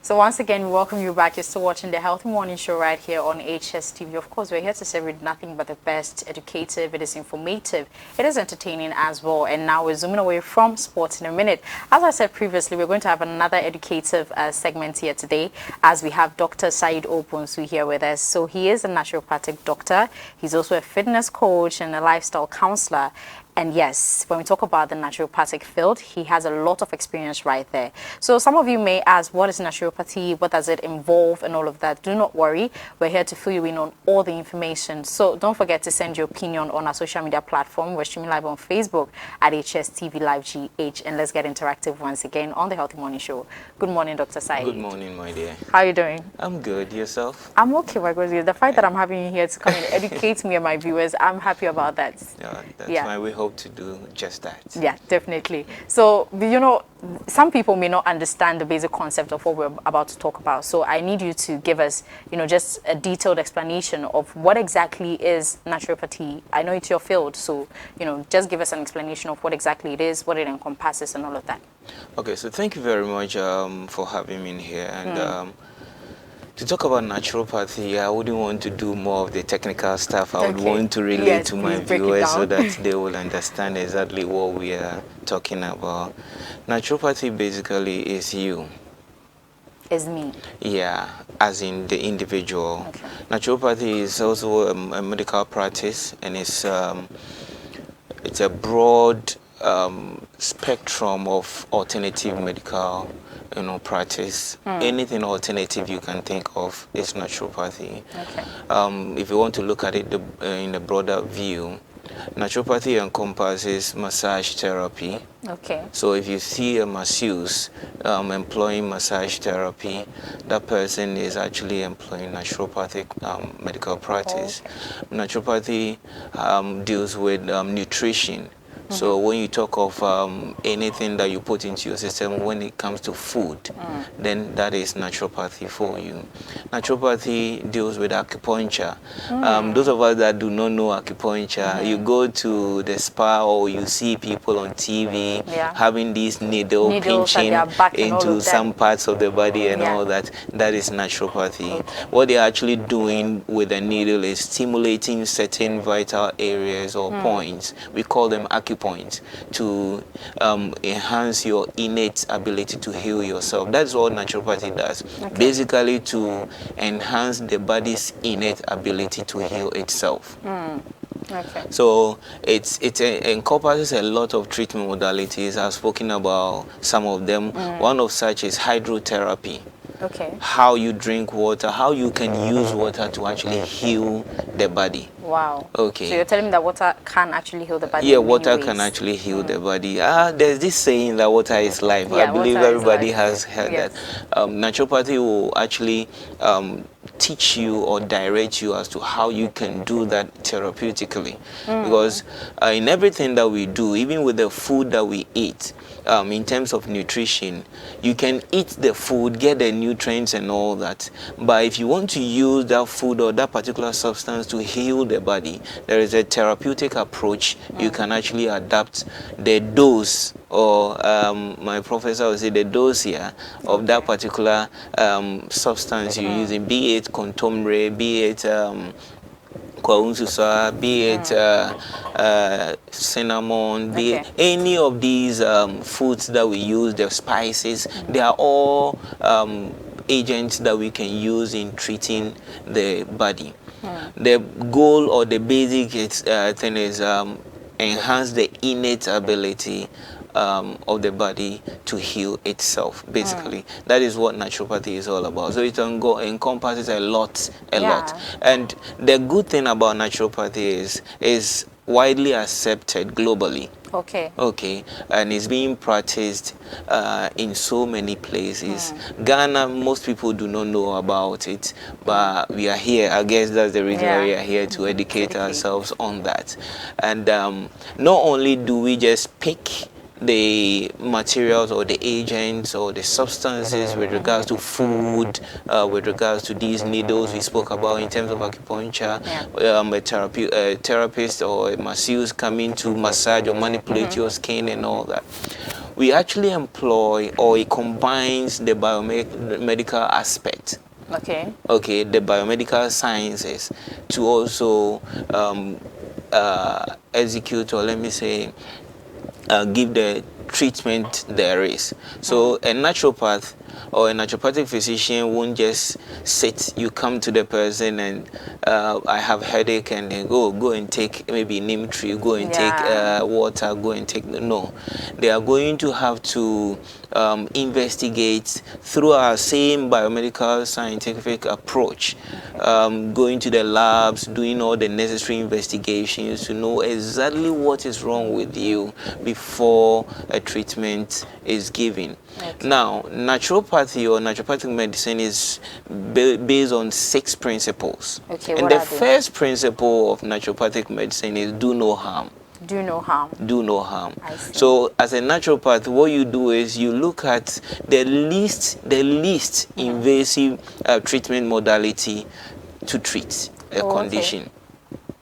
So once again, we welcome you back. You're still watching the Healthy Morning Show right here on HSTV. Of course, we're here to serve you nothing but the best, educative, it is informative, it is entertaining as well. And now we're zooming away from sports in a minute. As I said previously, we're going to have another educative segment here today as we have Dr. Said Opunsu here with us. So he is a naturopathic doctor. He's also a fitness coach and a lifestyle counselor. And yes, when we talk about the naturopathic field, he has a lot of experience right there. So some of you may ask, what is naturopathy? What does it involve? And all of that. Do not worry. We're here to fill you in on all the information. So don't forget to send your opinion on our social media platform. We're streaming live on Facebook at HSTVLIVEGH. And let's get interactive once again on the Healthy Morning Show. Good morning, Dr. Said. Good morning, my dear. How are you doing? I'm good. Yourself? I'm okay, my God. The fact that I'm having you here to come and educate me and my viewers, I'm happy about that. Yeah, that's why we hope to do just that. Yeah, definitely. So, you know, some people may not understand the basic concept of what we're about to talk about. So I need you to give us, you know, just a detailed explanation of what exactly is naturopathy. I know it's your field, so, you know, just give us an explanation of what exactly it is, what it encompasses and all of that. Okay, so thank you very much for having me in here. And to talk about naturopathy, I wouldn't want to do more of the technical stuff. I would want to relate to my viewers so that they will understand exactly what we are talking about. Naturopathy basically is you. Is me. Yeah, as in the individual. Okay. Naturopathy is also a medical practice, and it's a broad spectrum of alternative medical practice. Anything alternative you can think of is naturopathy. Okay. If you want to look at it in a broader view, naturopathy encompasses massage therapy. Okay. So if you see a masseuse employing massage therapy, that person is actually employing naturopathic medical practice. Naturopathy deals with nutrition. So when you talk of anything that you put into your system when it comes to food, then that is naturopathy for you. Naturopathy deals with acupuncture. Those of us that do not know acupuncture, you go to the spa or you see people on TV having these needles pinching into some parts of the body and all that. That is naturopathy. Okay. What they're actually doing with the needle is stimulating certain vital areas or points. We call them acupoints to enhance your innate ability to heal yourself. That's what naturopathy does. Basically to enhance the body's innate ability to heal itself. Okay. So it encompasses a lot of treatment modalities. I've spoken about some of them. One of such is hydrotherapy. Okay. How you drink water, how you can use water to actually heal the body. Wow. Okay. So you're telling me that water can actually heal the body? Yeah, water can actually heal the body. There's this saying that water is life. Yeah, I believe everybody has heard that. Naturopathy will actually teach you or direct you as to how you can do that therapeutically. Because in everything that we do, even with the food that we eat, in terms of nutrition, you can eat the food, get the nutrients and all that. But if you want to use that food or that particular substance to heal the body, there is a therapeutic approach. You can actually adapt the dose, or my professor would say the dose here of that particular substance you're using, be it contomere, be it be it cinnamon, be it any of these foods that we use, the spices, they are all agents that we can use in treating the body. The goal or the basic thing is enhance the innate ability of the body to heal itself. Basically, that is what naturopathy is all about. So it encompasses a lot. And the good thing about naturopathy is widely accepted globally. Okay, and it's being practiced in so many places. Ghana, most people do not know about it, but we are here. I guess that's the reason why we are here, to educate ourselves on that. And not only do we just pick the materials or the agents or the substances with regards to food, with regards to these needles we spoke about in terms of acupuncture, a therapist or a masseuse coming to massage or manipulate your skin and all that. we actually employ, or it combines the biomedical aspect. Okay. Okay, the biomedical sciences to also execute, or let me say, give the treatment there is. So a naturopath or a naturopathic physician won't just sit, you come to the person and I have headache, and then go and take maybe neem tree, go and take water, go and take, no. They are going to have to investigate through our same biomedical scientific approach, going to the labs, doing all the necessary investigations to know exactly what is wrong with you before a treatment is given. Okay. Now, naturopathy or naturopathic medicine is based on 6 principles. Okay, and the first principle of naturopathic medicine is do no harm. Do no harm. Do no harm. I see. So as a naturopath, what you do is you look at the least invasive treatment modality to treat a condition.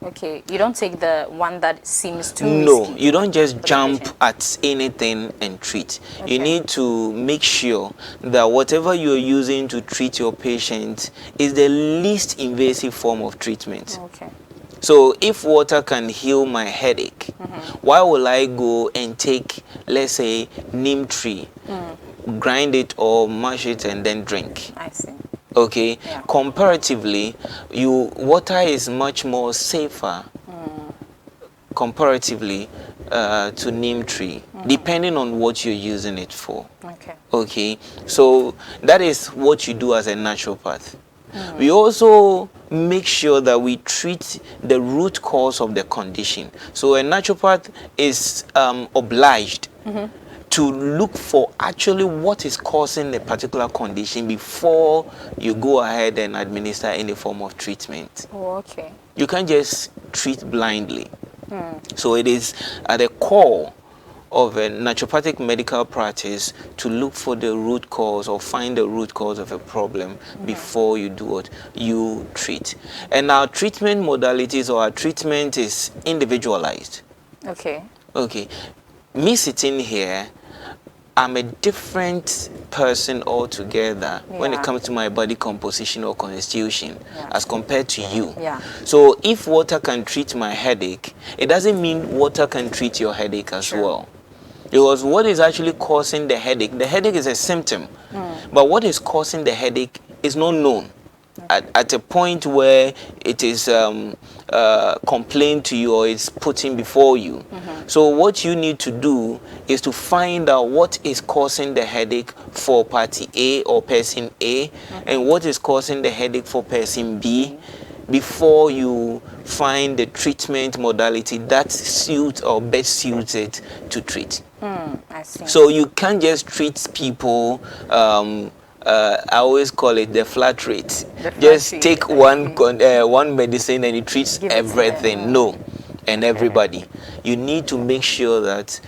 Okay, you don't take the one that seems too No, risky. you don't just jump at anything and treat. Okay. You need to make sure that whatever you're using to treat your patient is the least invasive form of treatment. Okay. So if water can heal my headache, why will I go and take, let's say, neem tree, grind it or mash it and then drink? I see. Okay, Yeah. comparatively, water is much more safer comparatively to neem tree, depending on what you're using it for. Okay. Okay, so that is what you do as a naturopath. We also make sure that we treat the root cause of the condition. So a naturopath is obliged to look for actually what is causing the particular condition before you go ahead and administer any form of treatment. Oh, okay. You can't just treat blindly. So it is at the core of a naturopathic medical practice to look for the root cause or find the root cause of a problem before you do what you treat. And our treatment modalities, or our treatment, is individualized. Okay. Okay, me sitting here, I'm a different person altogether when it comes to my body composition or constitution as compared to you. Yeah. So if water can treat my headache, it doesn't mean water can treat your headache as well. Because what is actually causing the headache is a symptom. But what is causing the headache is not known at a point where it is complained to you or it's put in before you. So what you need to do is to find out what is causing the headache for party A or person A, and what is causing the headache for person B, before you find the treatment modality that suits or best suits it to treat. I see. So you can't just treat people, I always call it the flat rate. Just take one medicine and it treats everything. No, and everybody. You need to make sure that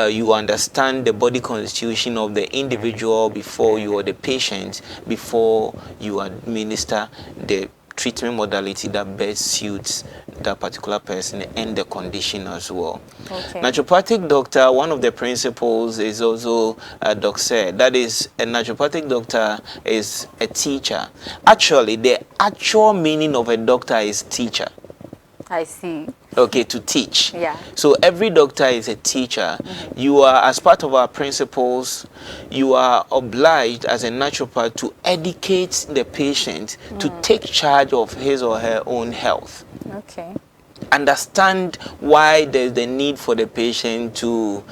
you understand the body constitution of the individual before you, or the patient, before you administer the treatment modality that best suits that particular person and the condition as well. Okay. Naturopathic doctor, one of the principles is also, Doc said, that is, a naturopathic doctor is a teacher. Actually, the actual meaning of a doctor is teacher. I see. Okay, to teach. Yeah. So every doctor is a teacher. You are, as part of our principles, you are obliged as a naturopath to educate the patient to take charge of his or her own health. Okay. Understand why there's the need for the patient to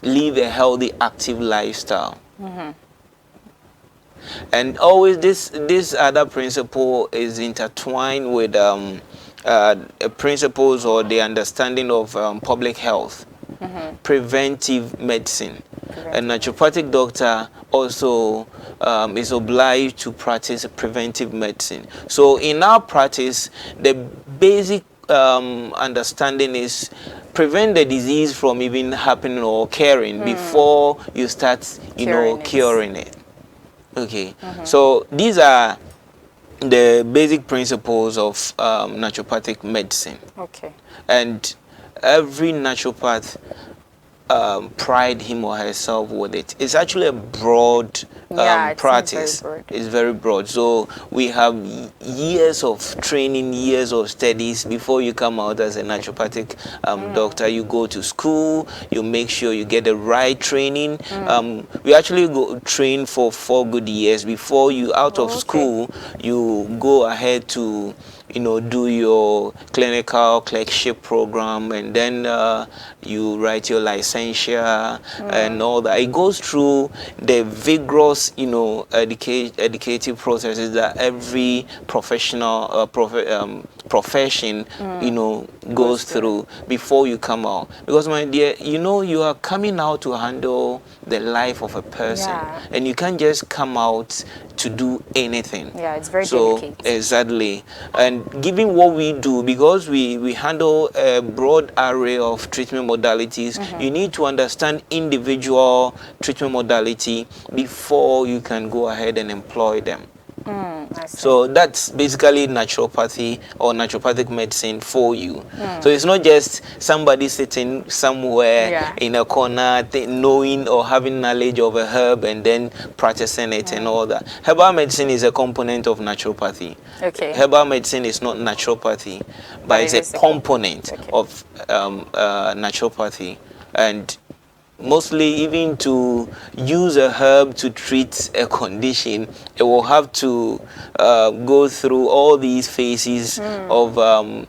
live a healthy, active lifestyle. And always this other principle is intertwined with principles or the understanding of public health, preventive medicine. A naturopathic doctor also is obliged to practice preventive medicine. So in our practice, the basic understanding is prevent the disease from even happening or occurring before you start, curing it. Okay, so these are the basic principles of naturopathic medicine. Okay. And every naturopath pride him or herself with it. It's actually a broad Yeah, it seems very practice. broad. It's very broad. So we have years of training, years of studies before you come out as a naturopathic doctor. You go to school, you make sure you get the right training. We actually go train for 4 good years before you out of school. You go ahead to do your clinical clerkship program, and then you write your licensure and all that. It goes through the vigorous, educative processes that every professional profession, goes through before you come out. Because, my dear, you are coming out to handle the life of a person, and you can't just come out to do anything. Yeah, it's very delicate. Exactly. And given what we do, because we handle a broad array of treatment modalities, you need to understand individual treatment modality before you can go ahead and employ them. So that's basically naturopathy or naturopathic medicine for you. So it's not just somebody sitting somewhere in a corner knowing or having knowledge of a herb and then practicing it and all that. Herbal medicine is a component of naturopathy. Herbal medicine is not naturopathy, but it's a component of naturopathy. And mostly, even to use a herb to treat a condition, it will have to go through all these phases of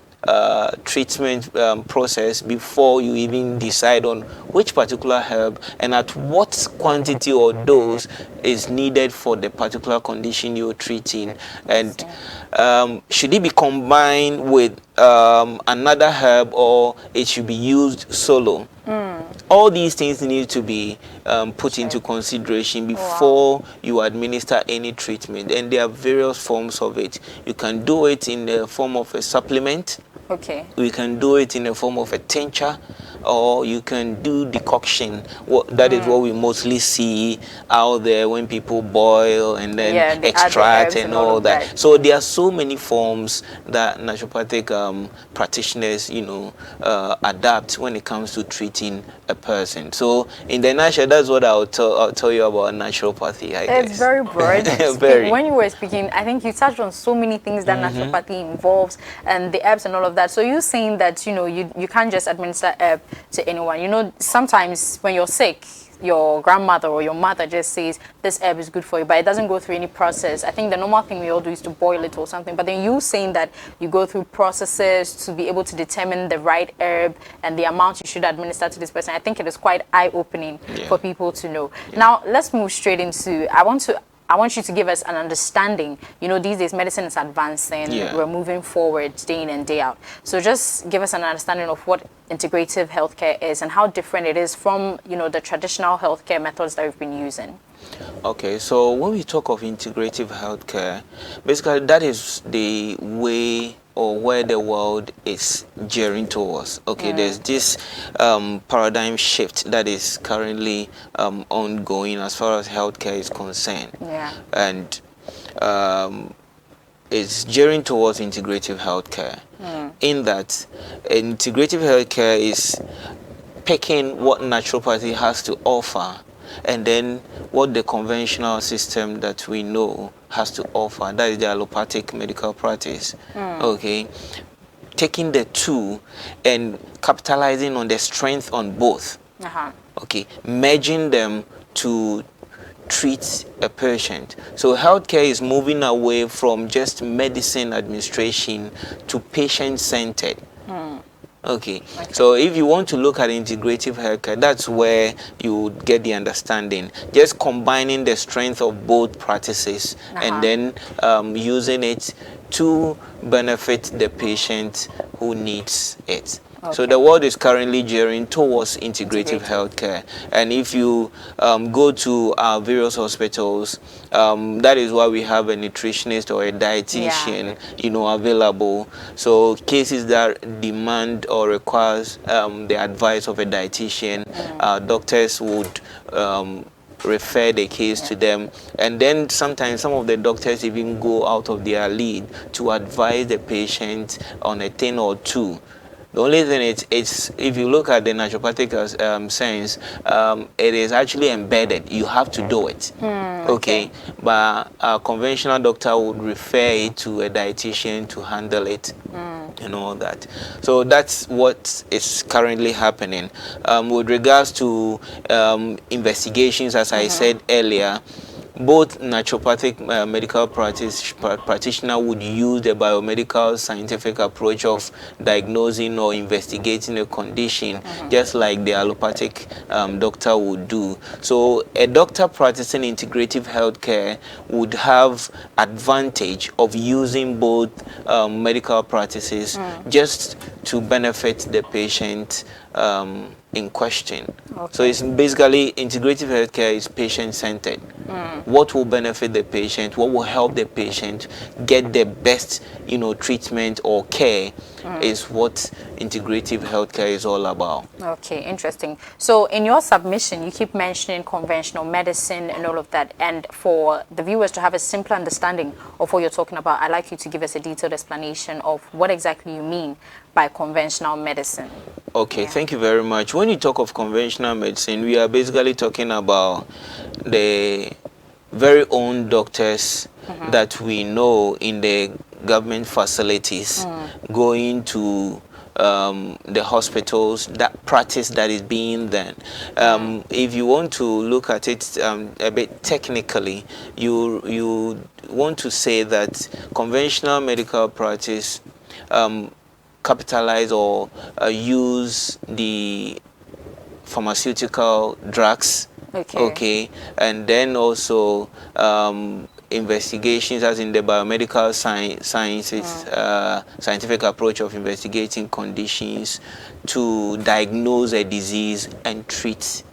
treatment process before you even decide on which particular herb and at what quantity or dose is needed for the particular condition you're treating. And should it be combined with another herb, or it should be used solo? All these things need to be put into consideration before you administer any treatment. And there are various forms of it. You can do it in the form of a supplement. We can do it in the form of a tincture, or you can do decoction. That is what we mostly see out there when people boil and then extract and all that. So there are so many forms that naturopathic practitioners, adapt when it comes to treating a person. So in the nutshell, that's what I'll tell you about naturopathy. I guess. It's very broad. Very. When you were speaking, I think you touched on so many things that naturopathy involves, and the herbs and all of that. So you're saying that you can't just administer herb to anyone. Sometimes when you're sick, your grandmother or your mother just says this herb is good for you, but it doesn't go through any process. I think the normal thing we all do is to boil it or something, but then you saying that you go through processes to be able to determine the right herb and the amount you should administer to this person. I think it is quite eye-opening for people to know. Now let's move straight into, I want you to give us an understanding. These days medicine is advancing. We're moving forward day in and day out. So just give us an understanding of what integrative healthcare is and how different it is from, the traditional healthcare methods that we've been using. Okay, so when we talk of integrative healthcare, basically that is the way or where the world is gearing towards. There's this paradigm shift that is currently ongoing as far as healthcare is concerned. And it's gearing towards integrative healthcare, in that integrative healthcare is picking what naturopathy has to offer and then what the conventional system that we know has to offer, that is the allopathic medical practice. Taking the two and capitalizing on the strength on both. Merging them to treat a patient. So healthcare is moving away from just medicine administration to patient-centered. So if you want to look at integrative healthcare, that's where you get the understanding. Just combining the strength of both practices and then using it to benefit the patient who needs it. So the world is currently gearing towards integrative healthcare. And if you go to our various hospitals, that is why we have a nutritionist or a dietitian, available. So cases that demand or requires the advice of a dietitian, doctors would refer the case to them, and then sometimes some of the doctors even go out of their lead to advise the patient on a thing or two The only thing it's if you look at the naturopathic sense, it is actually embedded. You have to do it. Okay. But a conventional doctor would refer it to a dietitian to handle it. And all that. So that's what is currently happening. With regards to investigations, as I said earlier, both naturopathic medical practitioner would use the biomedical scientific approach of diagnosing or investigating a condition, just like the allopathic doctor would do. So a doctor practicing integrative healthcare would have advantage of using both medical practices just to benefit the patient in question. So it's basically integrative healthcare is patient-centered. What will benefit the patient, what will help the patient get the best, treatment or care is what integrative healthcare is all about. Okay, interesting. So in your submission, you keep mentioning conventional medicine and all of that. And for the viewers to have a simple understanding of what you're talking about, I'd like you to give us a detailed explanation of what exactly you mean by conventional medicine. Okay, thank you very much. When you talk of conventional medicine, we are basically talking about the very own doctors that we know in the government facilities going to the hospitals, that practice that is being done. If you want to look at it a bit technically, you want to say that conventional medical practice capitalize or use the pharmaceutical drugs, okay, and then also investigations, as in the biomedical sciences, scientific approach of investigating conditions to diagnose a disease and treat.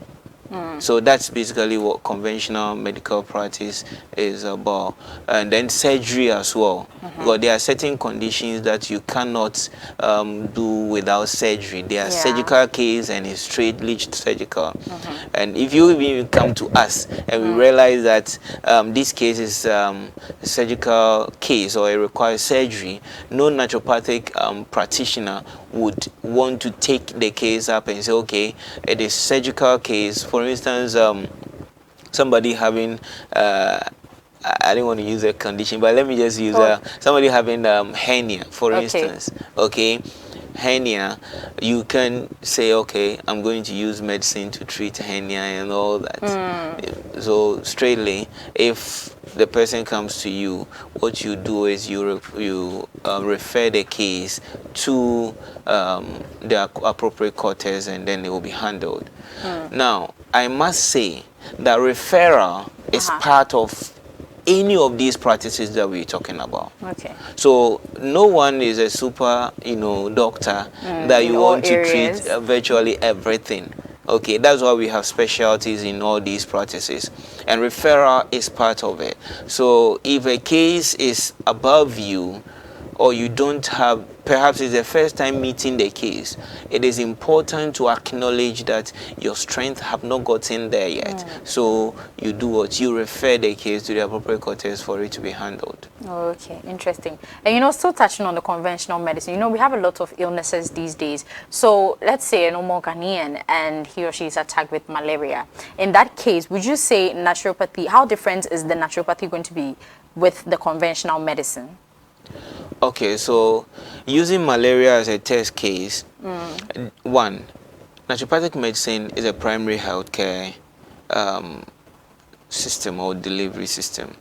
So that's basically what conventional medical practice is about. And then surgery as well. Because there are certain conditions that you cannot do without surgery. There are surgical cases and it's straightly surgical. And if you even come to us and we realize that this case is a surgical case or it requires surgery, no naturopathic practitioner would want to take the case up and say, okay, it is surgical case. For instance, somebody having I don't want to use a condition, but let me just use somebody having hernia, for instance. Okay, hernia, you can say, okay, I'm going to use medicine to treat hernia and all that. So straightly, if the person comes to you, what you do is you refer the case to the appropriate quarters, and then it will be handled. Now, I must say that referral is part of any of these practices that we're talking about. Okay. So no one is a super, doctor that you want to treat virtually everything. Okay, that's why we have specialties in all these practices, and referral is part of it. So if a case is above you, or you don't have, perhaps it's the first time meeting the case, it is important to acknowledge that your strength have not gotten there yet. So you do what? You refer the case to the appropriate quarters for it to be handled. Okay, interesting. And still touching on the conventional medicine, we have a lot of illnesses these days. So let's say a normal Ghanaian and he or she is attacked with malaria. In that case, would you say naturopathy, how different is the naturopathy going to be with the conventional medicine? Okay, so using malaria as a test case, one, naturopathic medicine is a primary healthcare system or delivery system.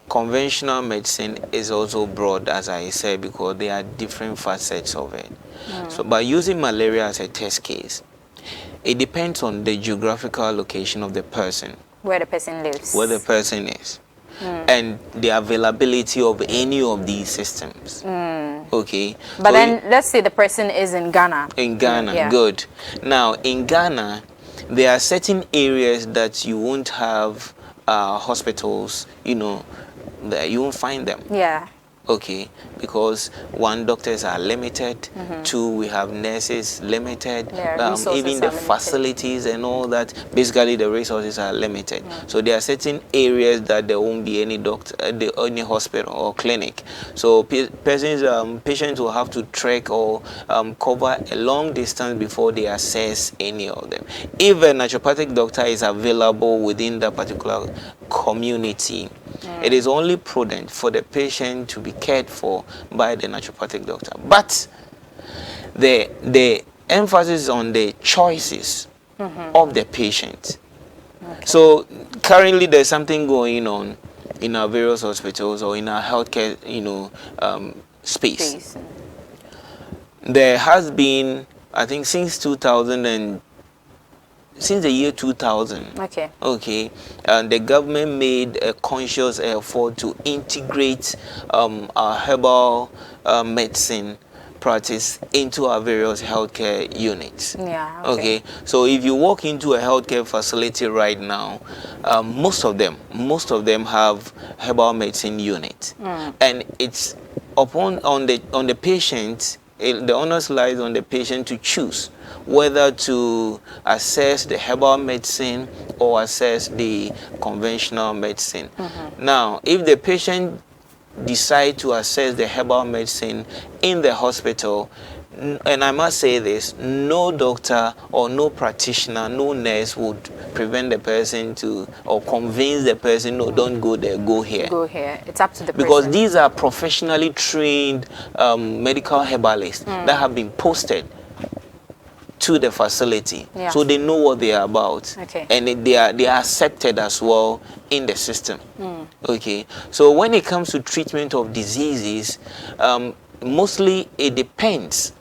Conventional medicine is also broad, as I said, because there are different facets of it. So by using malaria as a test case, it depends on the geographical location of the person. Where the person lives. Where the person is. And the availability of any of these systems. Okay. But so then let's say the person is in Ghana. In Ghana, good. Now, in Ghana, there are certain areas that you won't have hospitals, that you won't find them. Yeah. Okay, because one, doctors are limited. Two, we have nurses limited. Yeah, resources Even are the limited. facilities and all that, basically the resources are limited. So there are certain areas that there won't be any doctor, any hospital or clinic. So patients will have to trek or cover a long distance before they access any of them. If a naturopathic doctor is available within that particular community, it is only prudent for the patient to be cared for by the naturopathic doctor. But the emphasis is on the choices of the patient. Okay. So currently there's something going on in our various hospitals or in our healthcare, space. Please. There has been, I think, since the year 2000. Okay. And the government made a conscious effort to integrate our herbal medicine practice into our various healthcare units. Yeah. Okay. So if you walk into a healthcare facility right now, most of them have herbal medicine unit, and it's on the patient. The onus lies on the patient to choose whether to access the herbal medicine or access the conventional medicine. Now, if the patient decide to access the herbal medicine in the hospital, and I must say this, no doctor or no practitioner, no nurse would prevent the person to, or convince the person, no, don't go there, go here. Go here. It's up to the Because person. these are professionally trained medical herbalists that have been posted to the facility, Yeah. so they know what they are about, Okay. and they are accepted as well in the system. Okay, so when it comes to treatment of diseases, mostly it depends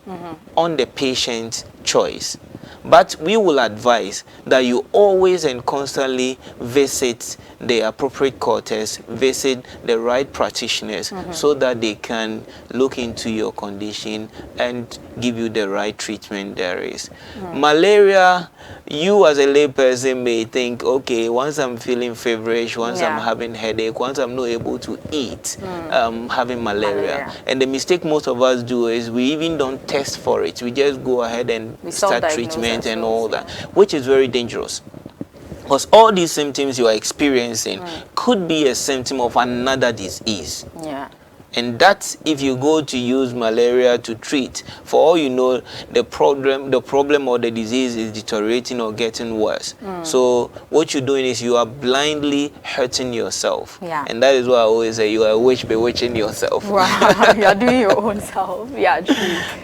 on the patient's choice. But we will advise that you always and constantly visit the appropriate quarters, visit the right practitioners, so that they can look into your condition and give you the right treatment there is. Malaria, you as a layperson may think, okay, once I'm feeling feverish, once I'm having headache, once I'm not able to eat, having malaria. And the mistake most of us do is we even don't test for it. We just go ahead and start treatment and all that, which is very dangerous. Because all these symptoms you are experiencing could be a symptom of another disease. Yeah. And that, if you go to use malaria to treat, for all you know, the problem or the disease is deteriorating or getting worse. So what you're doing is you are blindly hurting yourself. Yeah. And that is why I always say you are a witch bewitching yourself. Wow, you're doing your own self. Yeah, true.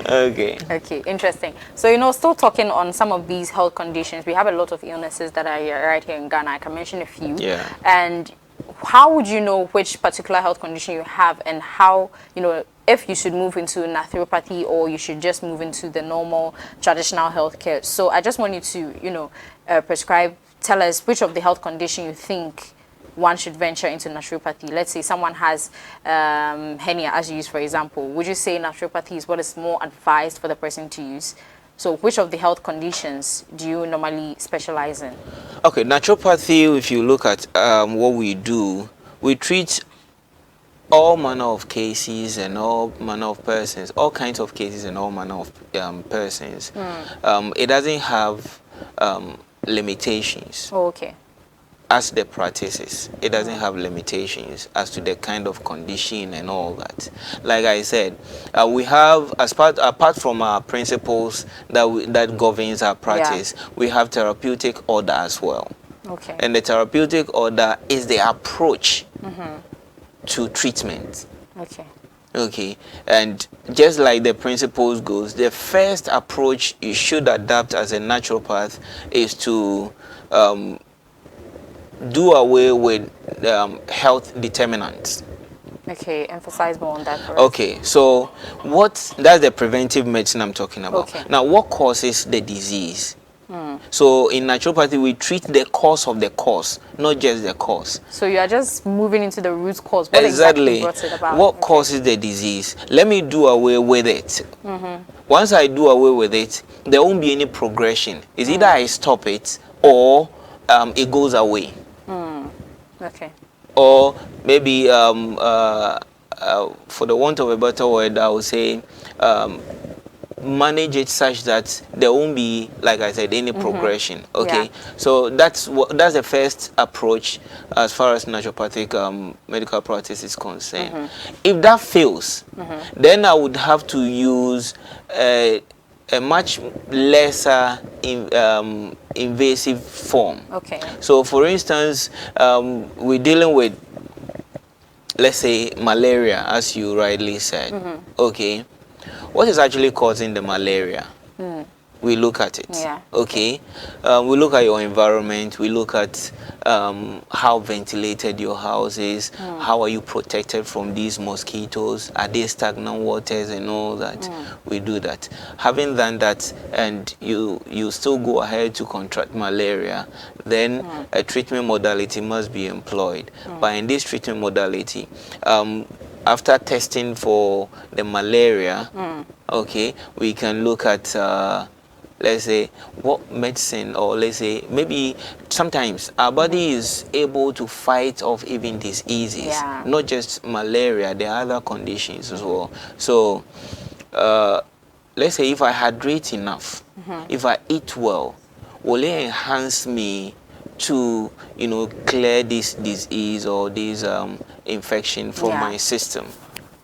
Okay. Okay, interesting. So, still talking on some of these health conditions, we have a lot of illnesses that are right here in Ghana. I can mention a few. Yeah. And how would you know which particular health condition you have, and how, if you should move into naturopathy or you should just move into the normal traditional healthcare? So I just want you to, tell us which of the health condition you think one should venture into naturopathy. Let's say someone has hernia, as you use, for example. Would you say naturopathy is what is more advised for the person to use? So which of the health conditions do you normally specialize in? Okay, naturopathy, if you look at what we do, we treat all manner of cases and all manner of persons, all kinds of cases and all manner of persons. It doesn't have limitations. Oh, okay. As the practices, it doesn't have limitations as to the kind of condition and all that. Like I said, we have, apart from our principles that governs our practice, we have therapeutic order as well. Okay. And the therapeutic order is the approach to treatment. Okay. Okay, and just like the principles goes, the first approach you should adapt as a naturopath is to do away with health determinants. Okay, emphasize more on that first. Okay, so that's the preventive medicine I'm talking about. Okay. Now, what causes the disease? So in naturopathy, we treat the cause of the cause, not just the cause. So you are just moving into the root cause. What Exactly. brought it about? What causes the disease? Let me do away with it. Once I do away with it, there won't be any progression. It's either I stop it or it goes away. Okay. Or maybe for the want of a better word, I would say manage it such that there won't be, like I said, any progression. Okay, Yeah. so that's the first approach as far as naturopathic medical practice is concerned. If that fails, then I would have to use a much lesser invasive form. Okay. So for instance, we're dealing with, let's say, malaria, as you rightly said. Okay, what is actually causing the malaria? We look at it. Yeah. Okay, we look at your environment. We look at how ventilated your house is. How are you protected from these mosquitoes? Are they stagnant waters and all that? We do that. Having done that, and you still go ahead to contract malaria, then a treatment modality must be employed. But in this treatment modality, after testing for the malaria, okay, we can look at let's say what medicine, or let's say maybe sometimes our body is able to fight off even diseases, Yeah. not just malaria, there are other conditions as well. So let's say if I hydrate enough, if I eat well, will it enhance me to, you know, clear this disease or this infection from my system?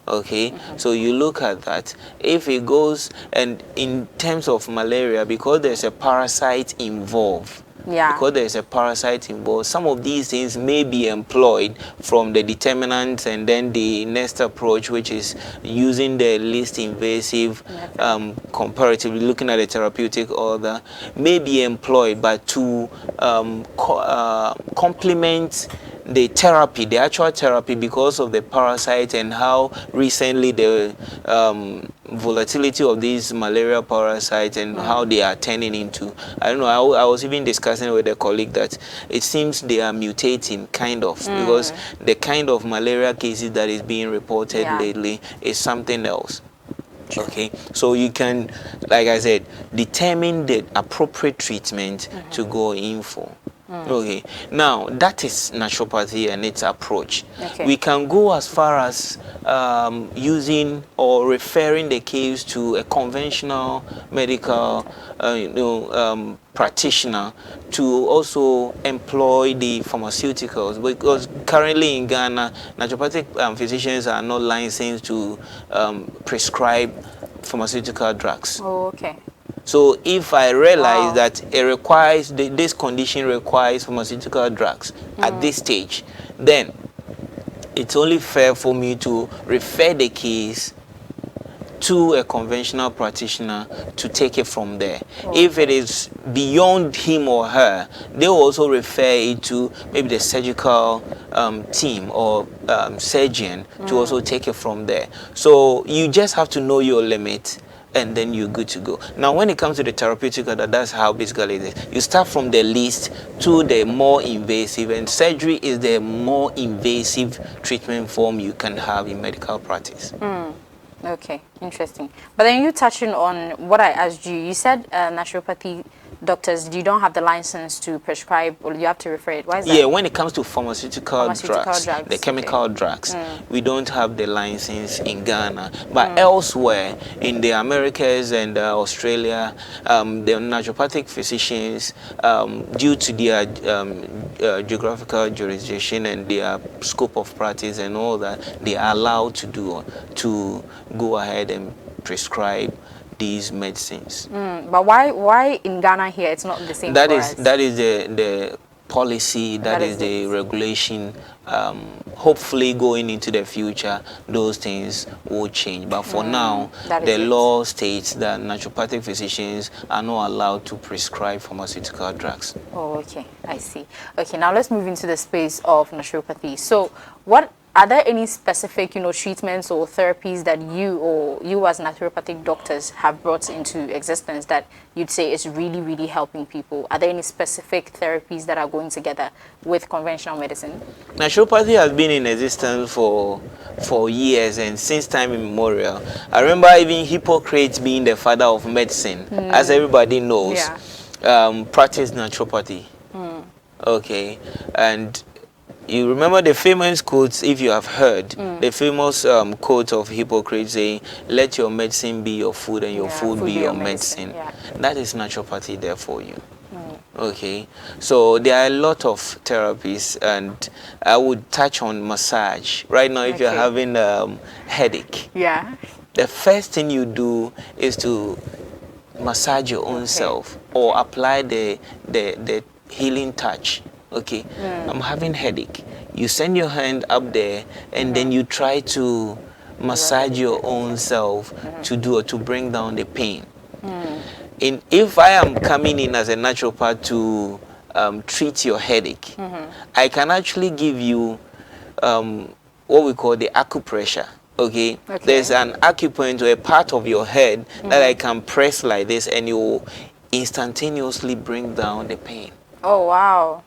Okay, so you look at that. If it goes, and in terms of malaria, because there's a parasite involved, some of these things may be employed from the determinants, and then the next approach, which is using the least invasive, comparatively looking at the therapeutic order, may be employed, but to complement the therapy, the actual therapy, because of the parasite and how recently the volatility of these malaria parasites and how they are turning into, I don't know, I was even discussing with a colleague that it seems they are mutating, kind of, because the kind of malaria cases that is being reported lately is something else. Okay, so you can, like I said, determine the appropriate treatment to go in for. Okay, now that is naturopathy and its approach. Okay. We can go as far as using or referring the case to a conventional medical practitioner to also employ the pharmaceuticals, because currently in Ghana, naturopathic physicians are not licensed to prescribe pharmaceutical drugs. Oh, okay. So if I realize that it requires, this condition requires pharmaceutical drugs at this stage, then it's only fair for me to refer the case to a conventional practitioner to take it from there. If it is beyond him or her, they will also refer it to maybe the surgical team or surgeon to also take it from there. So you just have to know your limit, and then you're good to go. Now, when it comes to the therapeutic order, that's how basically it is. You start from the least to the more invasive, and surgery is the more invasive treatment form you can have in medical practice. Okay, interesting. But then you touching on what I asked you. You said naturopathy doctors, you don't have the license to prescribe, or you have to refer it. Why is that? Yeah, when it comes to pharmaceutical drugs, the chemical drugs, we don't have the license in Ghana. But elsewhere, in the Americas and Australia, the naturopathic physicians, due to their geographical jurisdiction and their scope of practice and all that, they are allowed to go ahead and prescribe these medicines. But why in Ghana here it's not the same? That is the policy, that is the regulation. Hopefully going into the future those things will change, but for now the law states that naturopathic physicians are not allowed to prescribe pharmaceutical drugs. Oh, okay, I see. Okay, now let's move into the space of naturopathy. So are there any specific, treatments or therapies that you as naturopathic doctors have brought into existence that you'd say is really, really helping people? Are there any specific therapies that are going together with conventional medicine? Naturopathy has been in existence for years and since time immemorial. I remember even Hippocrates being the father of medicine, as everybody knows, practiced naturopathy. Okay, and you remember the famous quotes, if you have heard, the famous quote of Hippocrates saying, let your medicine be your food and your food be your medicine. Yeah. That is naturopathy there for you. Okay, so there are a lot of therapies, and I would touch on massage. Right now, if you're having headache, the first thing you do is to massage your own self, or apply the healing touch. Okay, I'm having headache. You send your hand up there, and then you try to massage your own self to bring down the pain. If I am coming in as a naturopath to treat your headache, I can actually give you what we call the acupressure. Okay? There's an acupoint or a part of your head that I can press like this, and you will instantaneously bring down the pain. Oh, wow.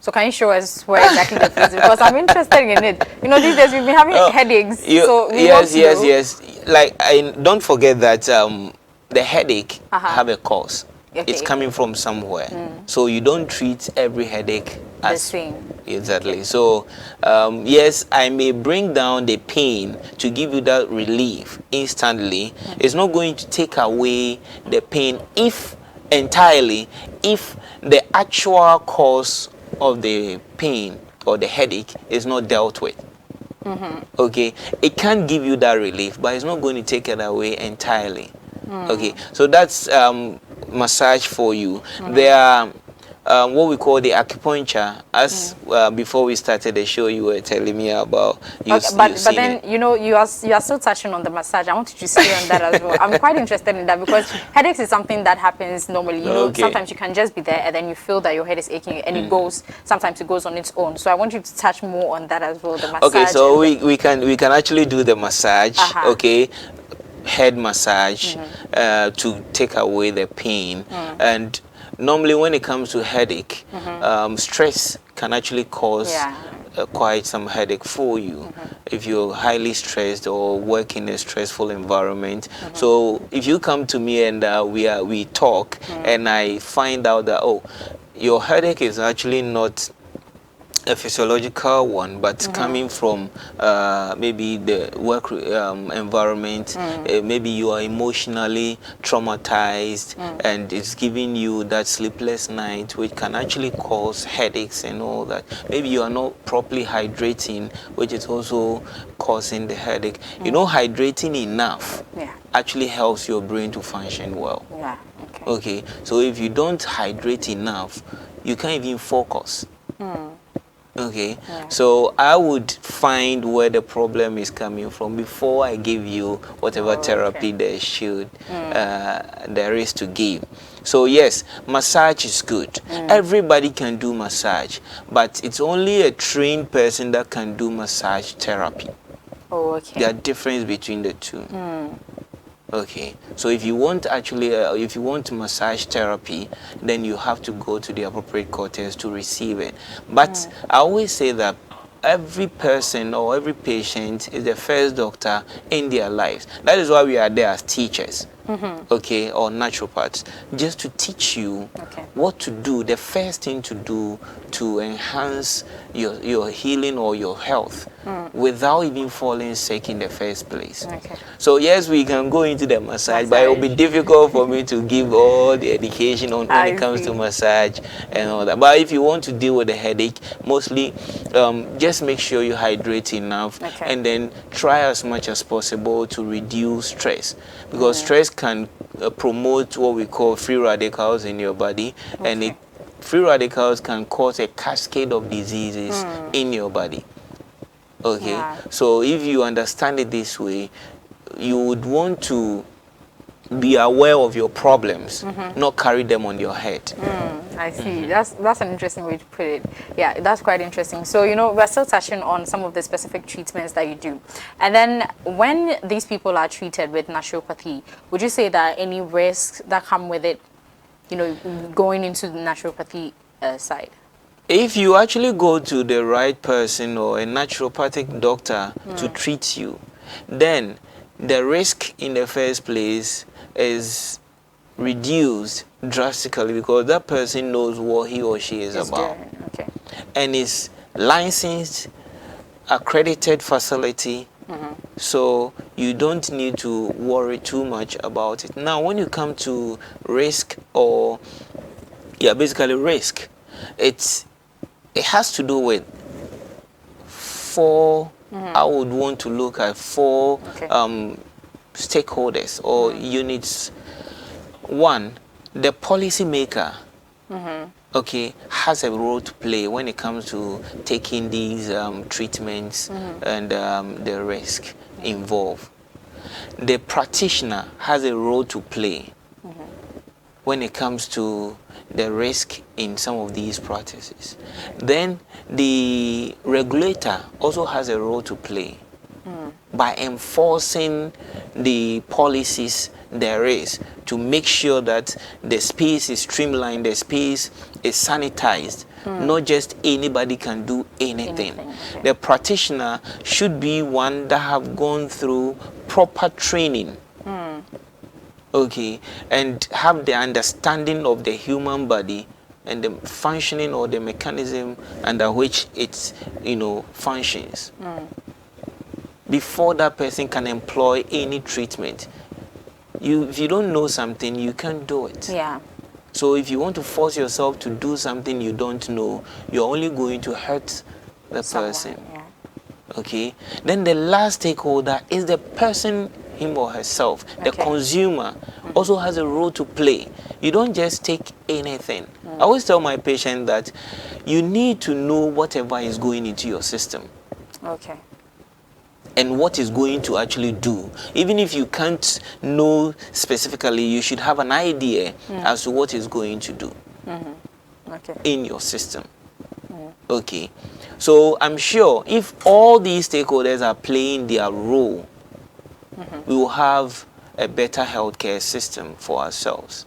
So can you show us where exactly the place is? Because I'm interested in it. You know, these days we've been having headaches. Yes. Like, don't forget that the headache have a cause. It's coming from somewhere. So you don't treat every headache as the same. Exactly. So yes, I may bring down the pain to give you that relief instantly. It's not going to take away the pain if the actual cause of the pain or the headache is not dealt with. Okay, it can give you that relief, but it's not going to take it away entirely. Okay, so that's massage for you. There are what we call the acupuncture. As before we started the show, you were telling me about. But then you know you are still touching on the massage. I wanted to stay on that as well. I'm quite interested in that because headaches is something that happens normally. You know, sometimes you can just be there and then you feel that your head is aching, and it goes. Sometimes it goes on its own. So I want you to touch more on that as well. The massage. Okay, so we can actually do the massage. Okay. Head massage to take away the pain. And normally when it comes to headache, stress can actually cause quite some headache for you if you're highly stressed or work in a stressful environment. So if you come to me and we talk and I find out that your headache is actually not a physiological one, but coming from maybe the work environment, maybe you are emotionally traumatized, and it's giving you that sleepless night, which can actually cause headaches and all that. Maybe you are not properly hydrating, which is also causing the headache. You know, hydrating enough actually helps your brain to function well. Okay, so if you don't hydrate enough, you can't even focus. Okay, so I would find where the problem is coming from before I give you whatever therapy there is to give. So yes, massage is good. Everybody can do massage, but it's only a trained person that can do massage therapy. There are differences between the two. Okay, so if you want if you want massage therapy, then you have to go to the appropriate quarters to receive it. But I always say that every person or every patient is the first doctor in their lives. That is why we are there as teachers, okay, or naturopaths, just to teach you what to do, the first thing to do to enhance your healing or your health without even falling sick in the first place. So yes, we can go into the massage, but it will be difficult for me to give all the education on when it comes to massage and all that. But if you want to deal with the headache, mostly just make sure you hydrate enough, and then try as much as possible to reduce stress, because stress can promote what we call free radicals in your body, and free radicals can cause a cascade of diseases in your body. Okay, so if you understand it this way, you would want to be aware of your problems, not carry them on your head. I see. That's an interesting way to put it. Yeah, that's quite interesting. So, you know, we're still touching on some of the specific treatments that you do. And then when these people are treated with naturopathy, would you say that any risks that come with it, you know, going into the naturopathy side? If you actually go to the right person or a naturopathic doctor to treat you, then the risk in the first place is reduced drastically, because that person knows what he or she is about and is licensed, accredited facility. So you don't need to worry too much about it. Now, when you come to risk, or basically risk, it has to do with four. I would want to look at four stakeholders or units. One, the policy maker. Okay, has a role to play when it comes to taking these treatments and the risk involved. The practitioner has a role to play when it comes to the risk in some of these practices. Then the regulator also has a role to play by enforcing the policies there is to make sure that the space is streamlined, the space is sanitized. Not just anybody can do anything. Okay. The practitioner should be one that have gone through proper training. Okay, and have the understanding of the human body and the functioning or the mechanism under which it functions. Before that person can employ any treatment. If you don't know something, you can't do it. Yeah. So if you want to force yourself to do something you don't know, you're only going to hurt the person. Yeah. Okay. Then the last stakeholder is the person, him or herself. The consumer also has a role to play. You don't just take anything. I always tell my patient that you need to know whatever is going into your system. Okay. And what is going to actually do. Even if you can't know specifically, you should have an idea as to what is going to do in your system. Okay. So I'm sure if all these stakeholders are playing their role, we will have a better healthcare system for ourselves.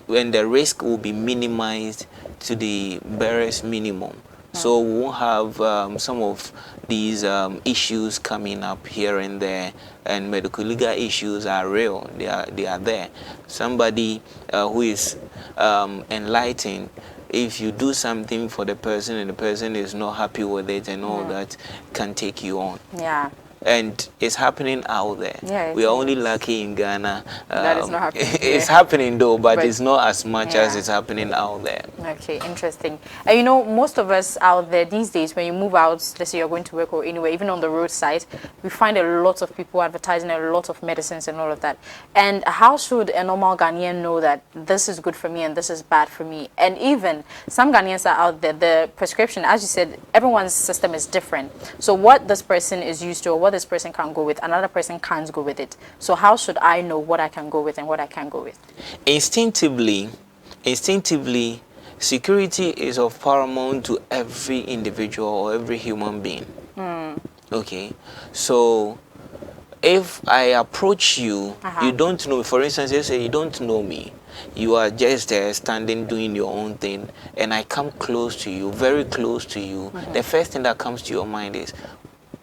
When the risk will be minimized to the barest minimum. So we won't have some of these issues coming up here and there, and medical legal issues are real. They are there. Somebody who is enlightened, if you do something for the person and the person is not happy with it and all that, can take you on. Yeah. And it's happening out there. Yeah, we are only lucky in Ghana. That is not happening. It's happening though, but it's not as much as it's happening out there. Okay, interesting. And most of us out there these days, when you move out, let's say you're going to work or anywhere, even on the roadside, we find a lot of people advertising a lot of medicines and all of that. And how should a normal Ghanaian know that this is good for me and this is bad for me? And even some Ghanaians are out there, the prescription, as you said, everyone's system is different. So what this person is used to or what this person can go with, another person can't go with it. So how should I know what I can go with and what I can't go with? Instinctively, security is of paramount to every individual or every human being. Okay, so if I approach you, you don't know, for instance, you say you don't know me, you are just there standing doing your own thing, and I come close to you, very close to you, the first thing that comes to your mind is,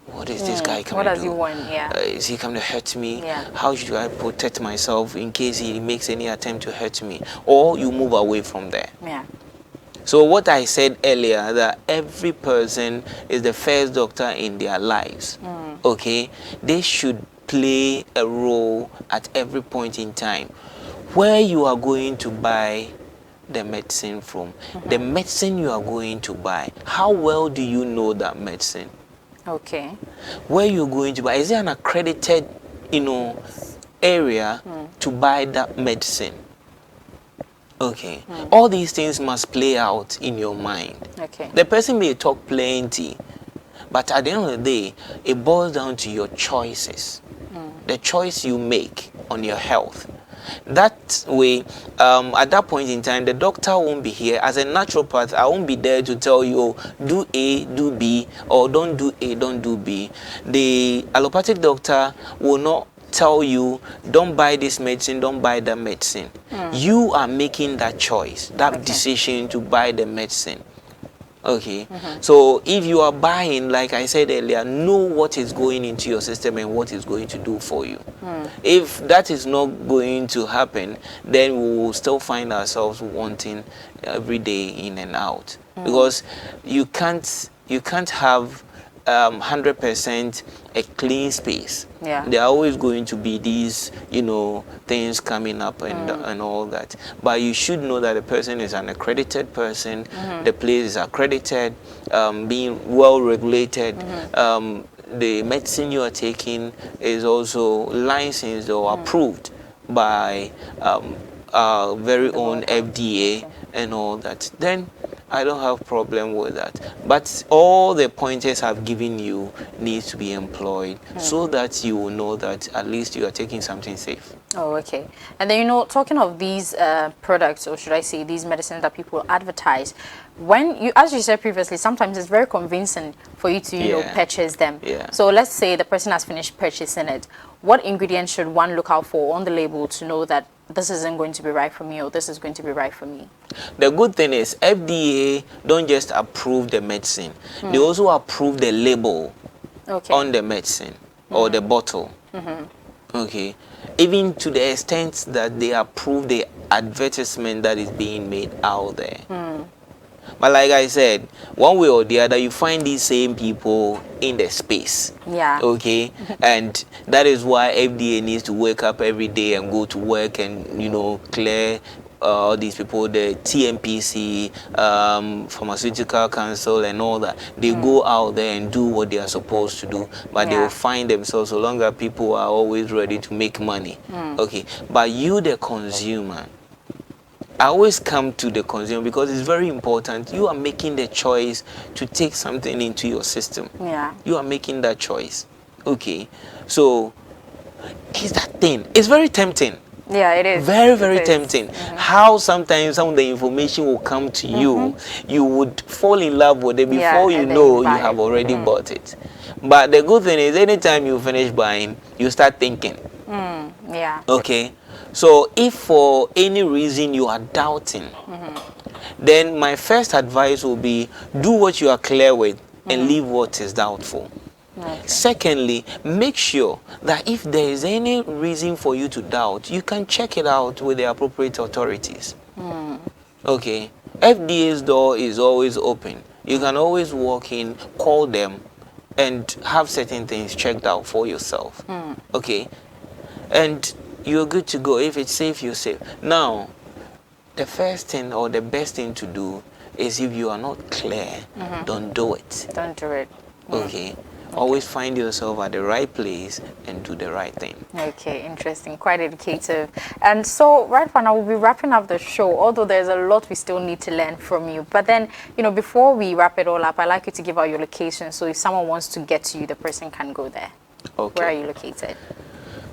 what is this guy coming to do? What does he want? Yeah. Is he coming to hurt me? Yeah. How should I protect myself in case he makes any attempt to hurt me? Or you move away from there. Yeah. So what I said earlier, that every person is the first doctor in their lives. Okay? They should play a role at every point in time. Where you are going to buy the medicine from, the medicine you are going to buy, how well do you know that medicine? Okay. Where you're going to buy, is there an accredited, area to buy that medicine? Okay. All these things must play out in your mind. Okay. The person may talk plenty, but at the end of the day, it boils down to your choices. The choice you make on your health. That way, at that point in time, the doctor won't be here. As a naturopath, I won't be there to tell you, do A, do B, or don't do A, don't do B. The allopathic doctor will not tell you, don't buy this medicine, don't buy that medicine. You are making that choice, that decision to buy the medicine. Okay, so if you are buying, like I said earlier, know what is going into your system and what is going to do for you. If that is not going to happen, then we will still find ourselves wanting every day in and out. Because you can't you can't have 100% a clean space. Yeah. There are always going to be these, things coming up and all that. But you should know that the person is an accredited person. The place is accredited, being well regulated. The medicine you are taking is also licensed or approved by our very own FDA and all that. Then I don't have problem with that. But all the pointers I've given you needs to be employed so that you will know that at least you are taking something safe. Oh, okay. And then, talking of these products, or should I say these medicines that people advertise, when you, as you said previously, sometimes it's very convincing for you to, purchase them. Yeah. So let's say the person has finished purchasing it. What ingredients should one look out for on the label to know that this isn't going to be right for me or this is going to be right for me? The good thing is FDA don't just approve the medicine. They also approve the label on the medicine or the bottle. Okay. Even to the extent that they approve the advertisement that is being made out there. But like I said, one way or the other, you find these same people in the space. Yeah. Okay. And that is why FDA needs to wake up every day and go to work and, clear these people, the TMPC, Pharmaceutical Council and all that. They go out there and do what they are supposed to do. But they will find themselves, so long as people are always ready to make money. Okay. But you, the consumer, I always come to the consumer because it's very important. You are making the choice to take something into your system. Yeah. You are making that choice. Okay. So, it's that thing. It's very tempting. Yeah, it is. Very, very tempting. How sometimes some of the information will come to you, you would fall in love with it before you know you have already bought it. But the good thing is, anytime you finish buying, you start thinking. Yeah. Okay. So if for any reason you are doubting, then my first advice will be do what you are clear with and leave what is doubtful. Okay. Secondly, make sure that if there is any reason for you to doubt, you can check it out with the appropriate authorities. Okay. FDA's door is always open. You can always walk in, call them, and have certain things checked out for yourself. Okay. And you're good to go. If it's safe, you're safe. Now, the first thing or the best thing to do is if you are not clear, don't do it. Don't do it. Okay. Always find yourself at the right place and do the right thing. Okay, interesting. Quite educative. And so, right now, we'll be wrapping up the show, although there's a lot we still need to learn from you. But then, before we wrap it all up, I'd like you to give out your location. So if someone wants to get to you, the person can go there. Okay. Where are you located?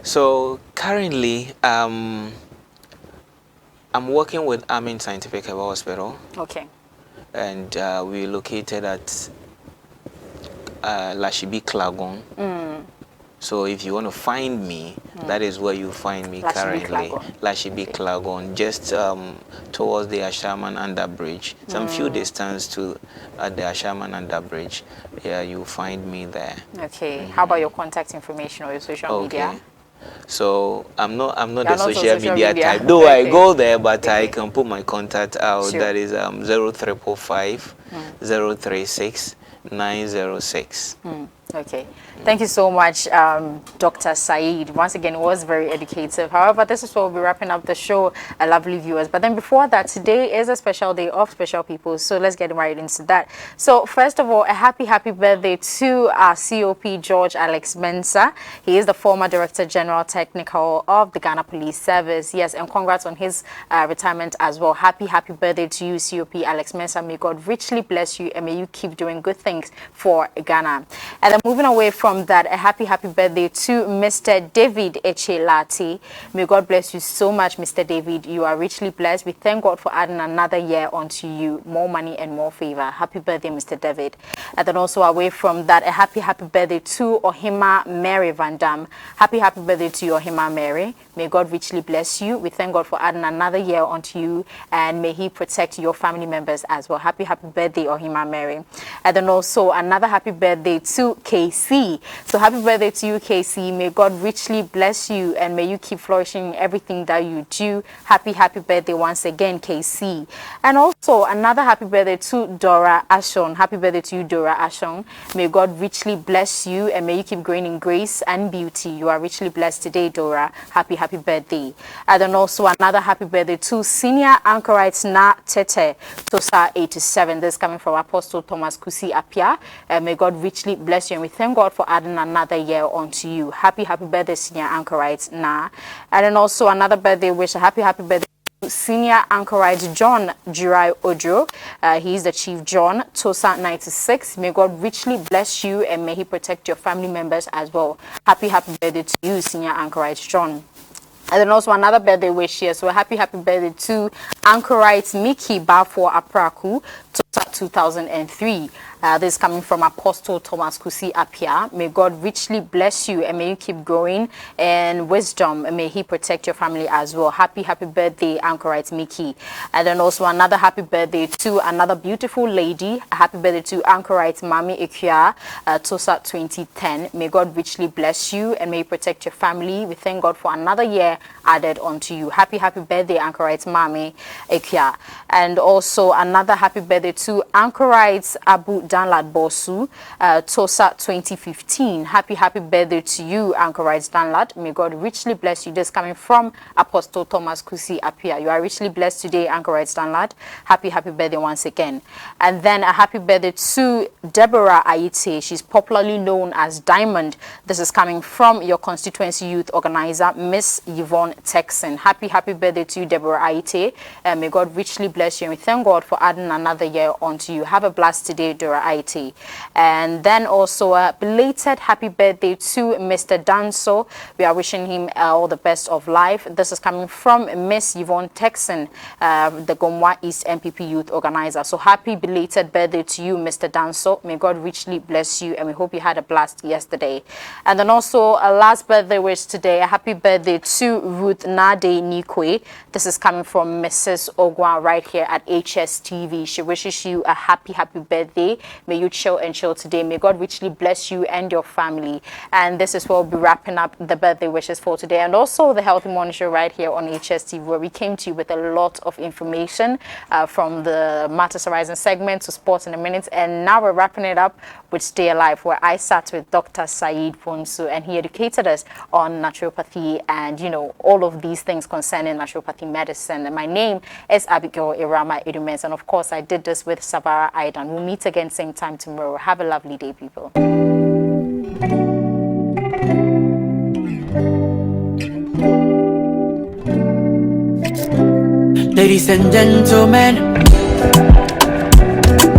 So currently, I'm working with Amin Scientific Herbal Hospital. Okay. And we're located at HSTVGHLIVE. So if you want to find me, that is where you find me currently. HSTVGHLIVE, just towards the Ashaman Under Bridge. Some few distance to the Ashaman Under Bridge. Yeah, you'll find me there. Okay. How about your contact information or your social media? So I'm not the social media type. Though I go there, but I can put my contact out. That is 0355 036 906. Okay. Thank you so much, Dr. Saeed. Once again, it was very educative. However, this is where we'll be wrapping up the show, lovely viewers. But then before that, today is a special day of special people. So let's get right into that. So first of all, a happy birthday to our COP George Alex Mensah. He is the former Director General Technical of the Ghana Police Service. Yes, and congrats on his retirement as well. Happy birthday to you, COP Alex Mensah. May God richly bless you and may you keep doing good things for Ghana. And then moving away from that, a happy birthday to Mr. David Echelati. May God bless you so much, Mr. David. You are richly blessed. We thank God for adding another year onto you, more money and more favor. Happy birthday, Mr. David. And then also away from that, a happy birthday to Ohima Mary Van Dam. Happy birthday to you, Ohima Mary. May God richly bless you. We thank God for adding another year onto you, and may He protect your family members as well. Happy birthday, Ohima Mary. And then also another happy birthday to KC. So happy birthday to you, KC. May God richly bless you and may you keep flourishing in everything that you do. Happy birthday once again, KC. And also another happy birthday to Dora Ashon. Happy birthday to you, Dora Ashon. May God richly bless you and may you keep growing in grace and beauty. You are richly blessed today, Dora. Happy birthday. And then also another happy birthday to senior anchorite Na Tete Tosa 87. This is coming from Apostle Thomas Kusi Apia. May God richly bless you and we thank God for adding another year onto you. Happy birthday, senior anchorite Na. And then also another birthday wish. Happy birthday senior anchorite John Jirai Ojo. He is the Chief John Tosa 96. May God richly bless you and may he protect your family members as well. Happy birthday to you, senior anchorite John. And then also another birthday wish here. So happy birthday to anchorite Mickey Bafo Apraku, 2003. This is coming from Apostle Thomas Kusi Apia. May God richly bless you and may you keep growing in wisdom and may he protect your family as well. Happy birthday, anchorite Mickey. And then also another happy birthday to another beautiful lady. Happy birthday to anchorite Mami Ekia, Tosa 2010. May God richly bless you and may you protect your family. We thank God for another year added onto you. Happy birthday, anchorite Mami Ekia. And also another happy birthday to anchorite Abu Danlad Bosu, Tosa 2015. Happy birthday to you, anchorite Danlad. May God richly bless you. This coming from Apostle Thomas Kusi Apia. You are richly blessed today, anchorite Danlad. Happy birthday once again. And then a happy birthday to Deborah Aite. She's popularly known as Diamond. This is coming from your constituency youth organizer, Miss Yvonne Texan. Happy birthday to you, Deborah Aite. May God richly bless you and we thank God for adding another year onto you. Have a blast today, Deborah Aite. And then also a belated happy birthday to Mr. Danso. We are wishing him all the best of life. This is coming from Miss Yvonne Texan, the Gomwa East MPP youth organizer. So happy belated birthday to you, Mr. Danso. May God richly bless you and we hope you had a blast yesterday. And then also a last birthday wish today. A happy birthday to Ruth Nade Nikwe. This is coming from Mrs. Ogwa right here at HSTV. She wishes you a happy birthday. May you chill and chill today. May God richly bless you and your family. And this is where we'll be wrapping up the birthday wishes for today. And also the Healthy Morning Show right here on HSTV, where we came to you with a lot of information from the Matters Arising segment to sports in a minute. And now we're wrapping it up with Stay Alive, where I sat with Dr. Saeed Fonsu and he educated us on naturopathy and, all of these things concerning naturopathy medicine. And my name is Abigail Irama Edumens. And of course, I did this with Sabara Aidan. We'll meet again same time tomorrow. Have a lovely day, people. Ladies and gentlemen,